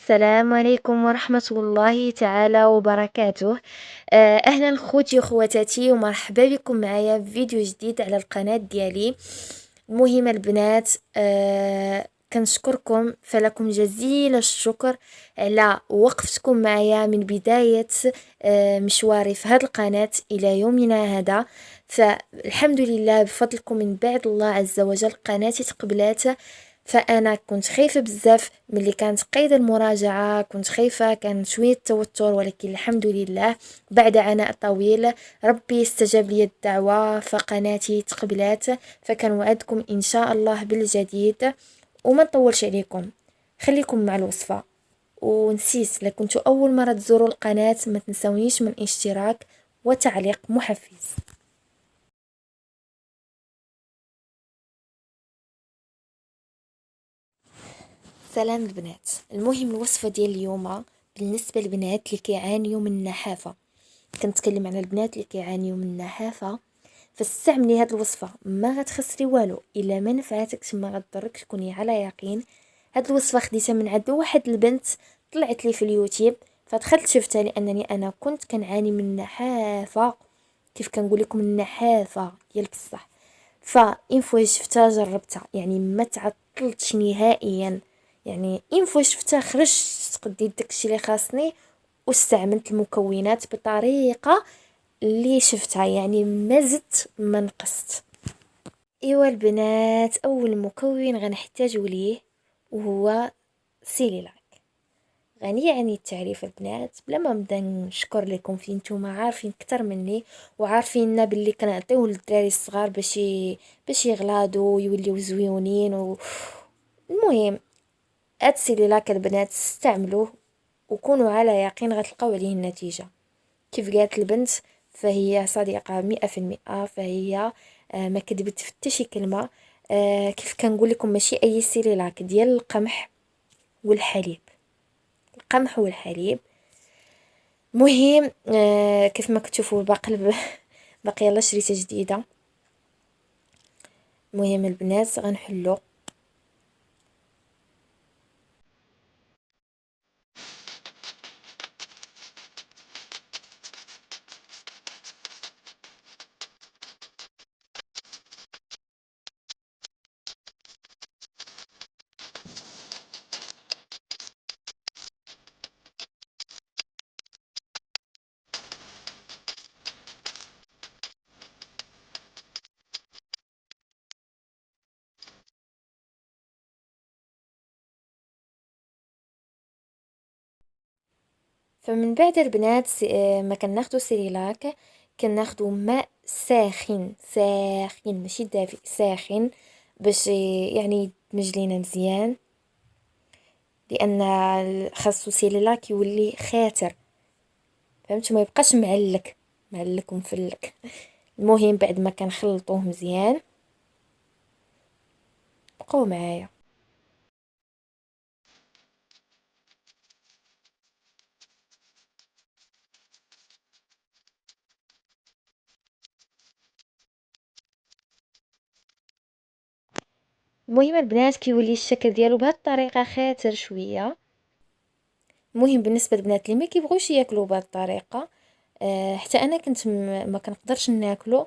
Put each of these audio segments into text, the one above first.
السلام عليكم ورحمة الله تعالى وبركاته. أهلا خوتي وخواتاتي ومرحبا بكم معايا في فيديو جديد على القناة ديالي. المهم البنات، كنشكركم فلكم جزيل الشكر على وقفتكم معايا من بداية مشواري في هذه القناة إلى يومنا هذا. فالحمد لله بفضلكم من بعد الله عز وجل قناتي تقبلات. فانا كنت خايفه بزاف ملي كانت قيد المراجعه، كنت خايفه، كان شويه توتر، ولكن الحمد لله بعد عناء طويل ربي استجاب لي الدعوه فقناتي تقبلات. فكنوعدكم ان شاء الله بالجديد. وما نطولش عليكم، خليكم مع الوصفه. ونسيت، لكنتوا اول مره تزوروا القناه ما تنسونيش من اشتراك وتعليق محفز. سلام البنات. المهم الوصفة ديال اليوم بالنسبة للبنات اللي كيعانيو من النحافة، كنتكلم على البنات اللي كيعانيو من النحافة. فاستعملي هاد الوصفة، ما غتخسري والو، الا ما نفعتكش ما غتضرك، تكوني على يقين. هاد الوصفة خديتها من عند واحد البنت طلعت لي في اليوتيوب، فدخلت شفتها لانني انا كنت كنعاني من النحافة، كيف كنقول لكم النحافة ديال بصح. فإن فوا شفتها جربتها، يعني ما تعطلتش نهائيا. يعني إن فوا شفتها خرجت قديت داكشي اللي خاصني، واستعملت المكونات بطريقة اللي شفتها، يعني ما زدت ما نقصت. ايوا البنات، اول مكون غنحتاجو ليه وهو سيليلاك. غني عن التعريف البنات، بلا ما نبدا نشكر لكم في نتوما عارفين اكثر مني، وعارفين باللي كنعطيوه للدراري الصغار باش يغلاضوا ويوليو زويونين المهم هاد السيليلاك البنات استعملوه وكونوا على يقين غتلقاو عليه النتيجة. كيف قالت البنت فهي صديقة 100%، فهي ما كذبت في حتى شي كلمة. كيف كنقول لكم ماشي اي سيليلاك، ديال القمح والحليب، القمح والحليب. مهم كيف ما كتشوفوا باقي باقي يلا شريته جديده. المهم البنات غنحلو. فمن بعد البنات ما كناخدو سيريلاك، كناخدو ماء ساخن ساخن ماشي دافئ، ساخن، باش يعني يدمج لينا مزيان، لان خاصو سيريلاك يولي خاتر، فهمتوا، ما يبقاش معلك معلك ومفلك. المهم بعد ما كنخلطوه مزيان، بقاو معايا. المهم البنات كيولي الشكل ديالو بهاد الطريقه خاتر شويه. المهم بالنسبه للبنات اللي ما كيبغوش ياكلوا بهاد الطريقه، حتى انا كنت ما كنقدرش ناكلو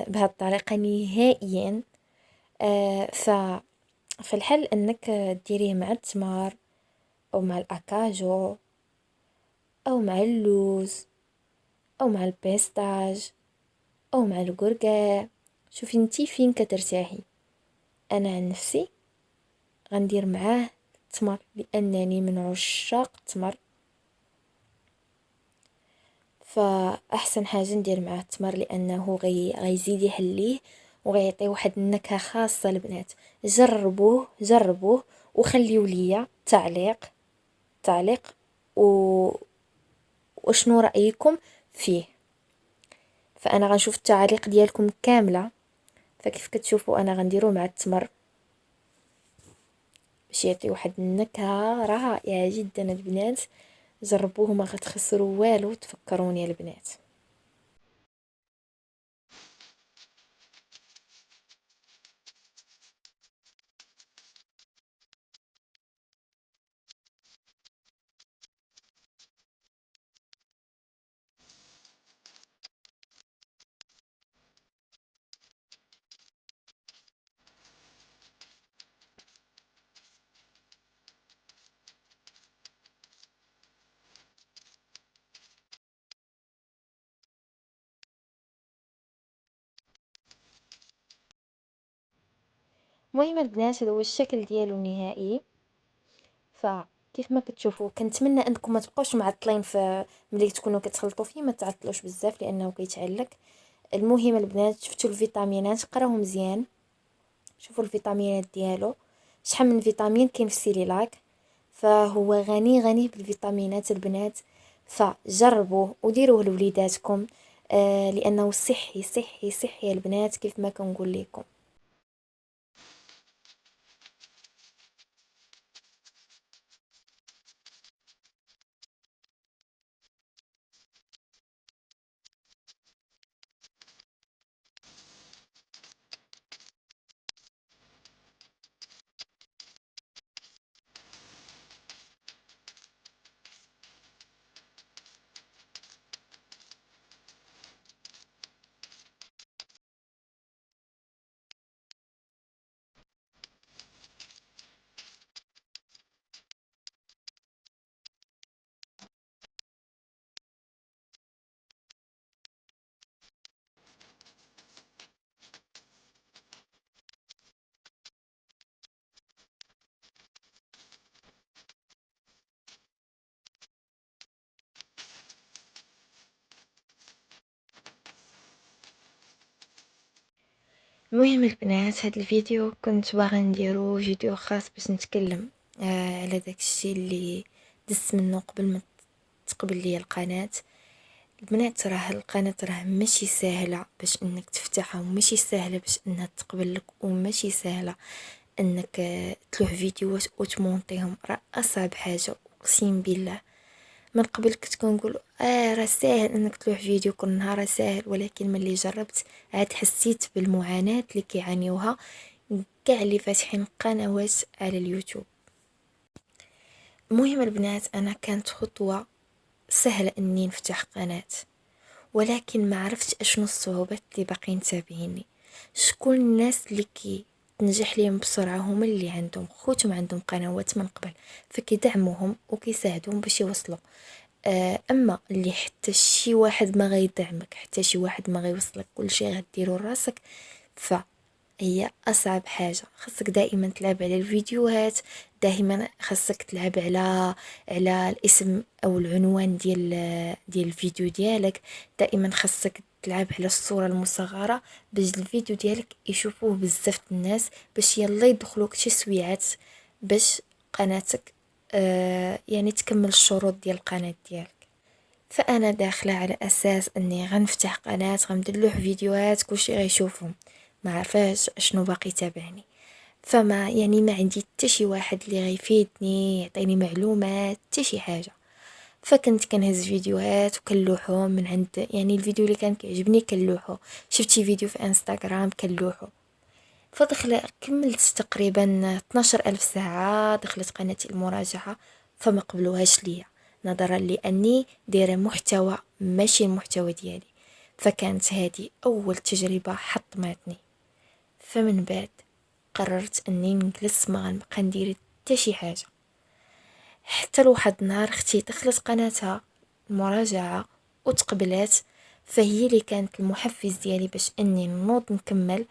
بهاد الطريقه نهائيا. ف فالحل انك ديريه مع التمر، او مع الاكاجو، او مع اللوز، او مع البيستاج، او مع الكركاع. شوفي انتي فين كترتاحي. انا عن نفسي غندير معاه التمر، لانني من عشاق التمر، فاحسن حاجه ندير معاه التمر، لانه غيزيد يحليه وغيعطي واحد النكهه خاصه. البنات جربوه جربوه وخليوا ليا تعليق و... وشنو رايكم فيه. فانا غنشوف التعاليق ديالكم كامله. فكيف كتشوفوا انا غنديرو مع التمر باش يعطي واحد النكهه رائعه جدا. البنات جربوه ما غتخسروا والو، تفكروني البنات. المهم البنات هذا هو الشكل ديالو النهائي. فكيف ما كتشوفوا كنتمنى انكم ما تبقاوش معطلين في ملي تكونوا كتخلطوا فيه، ما تعطلوش بزاف لانه كيتعلق. المهم البنات شفتوا الفيتامينات، قراو مزيان، شوفوا الفيتامينات ديالو، شحال من فيتامين كاين في السيليلاك، فهو غني بالفيتامينات البنات. فجربوه وديروه لوليداتكم، لانه صحي البنات كيف ما كنقول لكم. المهم البنات هاد الفيديو كنت باغا نديرو فيديو خاص باش نتكلم على داك الشيء اللي دزت منه قبل ما تقبل لي القناة. البنات راه القناة راه ماشي سهلة باش انك تفتحها، وماشي سهلة باش انها تقبل لك، وماشي سهلة انك تلوح فيديوهات وتمونطيهم، راه اصعب حاجة اقسم بالله. من قبل كنت كنقول راه ساهل انك تلوح فيديو كل نهار، ساهل، ولكن ملي جربت عاد حسيت بالمعاناة اللي كيعانيوها كاع اللي فاتحين قنوات على اليوتيوب. المهم البنات انا كانت خطوة سهلة اني نفتح قناة، ولكن ما عرفتش اشنو الصعوبات اللي باقيين تابعيني. شكون الناس اللي تنجح ليهم بسرعة؟ هما اللي عندهم خوتهم عندهم قنوات من قبل، فكيدعموهم وكيساعدوهم باش يوصلوا. اما اللي حتى شي واحد ما غيدعمك، حتى شي واحد ما غيوصلك، كل شيء غديرو راسك، فهي اصعب حاجه. خاصك دائما تلعب على الفيديوهات، دائما خاصك تلعب على الاسم او العنوان ديال الفيديو ديالك، دائما خاصك تلعب على الصوره المصغره باش الفيديو ديالك يشوفوه بزاف الناس، باش يلا يدخلوك تسويعات باش قناتك يعني تكمل الشروط ديال القناة ديالك. فانا داخله على اساس اني غنفتح قناه غنديرلوه فيديوهات كلشي غيشوفهم، ما عرفاش اشنو باقي تابعني. فما يعني ما عندي حتى شي واحد اللي غيفيدني يعطيني معلومات حتى شي حاجه. فكنت كنهز فيديوهات وكنلوحهم من عند، يعني الفيديو اللي كان كيعجبني كنلوحو، شفتي فيديو في انستغرام كنلوحو. فدخل كملت تقريبا 12 ألف ساعة، دخلت قناتي المراجعة فما قبلوهاش ليا، نظرا لأني دايرة محتوى ماشي المحتوى ديالي. فكانت هذه أول تجربة حطمتني. فمن بعد قررت أني نجلس ما غنبقى ندير حتى شي حاجة، حتى لواحد النهار اختي دخلت قناتها المراجعة وتقبلات، فهي اللي كانت المحفز ديالي باش اني نوض نكمل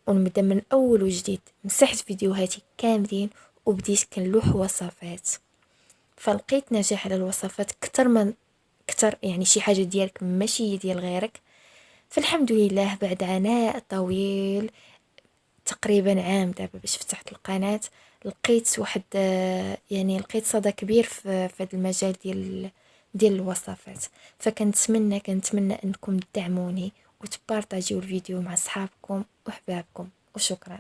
ونبدا من اول وجديد. مسحت فيديوهاتي كاملين وبديت كنلوح وصفات، فلقيت نجاح على الوصفات كتر من كتر، يعني شي حاجة ديالك ماشي ديال غيرك. فالحمد لله بعد عناء طويل تقريبا عام دابا باش فتحت القناة، لقيت واحد يعني لقيت صدى كبير في هذا المجال ديال الوصفات. كنتمنى انكم تدعموني وتبارطاجيو الفيديو مع اصحابكم وحبابكم، وشكرا.